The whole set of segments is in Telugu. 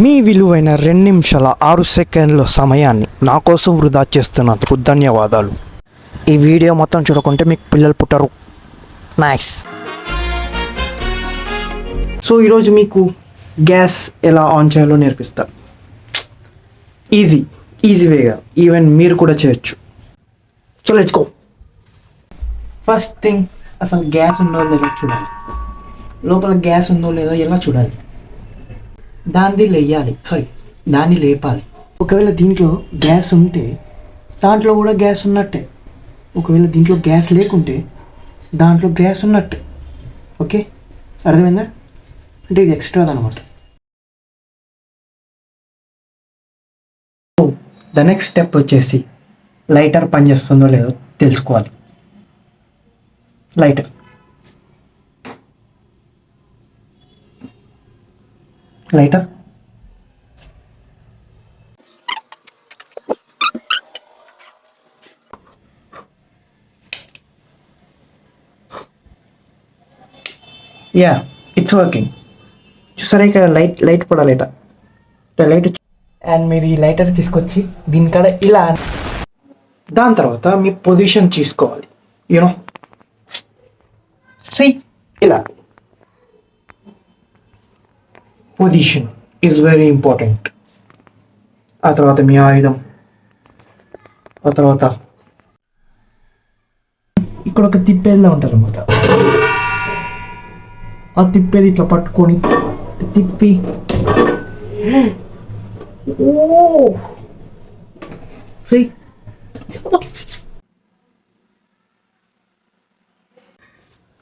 మీ విలువైన 2 నిమిషాల 6 సెకండ్ల సమయాన్ని నా కోసం వృధా చేస్తున్నందుకు ధన్యవాదాలు. ఈ వీడియో మొత్తం చూడకుంటే మీకు పిల్లలు పుట్టరు. నైస్. సో ఈరోజు మీకు గ్యాస్ ఎలా ఆన్ చేయాలో నేర్పిస్తా. ఈజీ వేగా ఈవెన్ మీరు కూడా చేయొచ్చు. So let's go. First thing, అసలు గ్యాస్ ఉందో లేదో చూడాలి. లోపల గ్యాస్ ఉందో లేదో ఎలా చూడాలి? దాన్ని లేపాలి. ఒకవేళ దీంట్లో గ్యాస్ ఉంటే దాంట్లో కూడా గ్యాస్ ఉన్నట్టే. ఒకవేళ దీంట్లో గ్యాస్ లేకుంటే దాంట్లో గ్యాస్ ఉన్నట్టే. ఓకే, అర్థమైందా? అంటే ఇది ఎక్స్ట్రాది అనమాట. ద నెక్స్ట్ స్టెప్ వచ్చేసి లైటర్ పనిచేస్తుందో లేదో తెలుసుకోవాలి. Lighter yeah, it's working. చూసారా ఇక్కడ లైట్ పడాలి. లైట్ అండ్ మీరు ఈ లైటర్ తీసుకొచ్చి దీనికాడ ఇలా, దాని తర్వాత మీ పొజిషన్ తీసుకోవాలి. యూనో ఇలా పొజిషన్ ఈజ్ వెరీ ఇంపార్టెంట్. ఆ తర్వాత మీ ఆయుధం, ఆ తర్వాత ఇక్కడ ఒక తిప్పేదిలా ఉంటుంది అనమాట. ఆ తిప్పేది ఇట్లా పట్టుకొని తిప్పి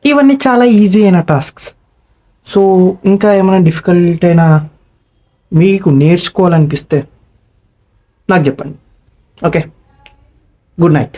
ఇవన్నీ చాలా ఈజీ అయిన టాస్క్స్. సో ఇంకా ఏమైనా డిఫికల్ట్ అయినా మీకు నేర్చుకోవాలనిపిస్తే నాకు చెప్పండి. Okay, good night.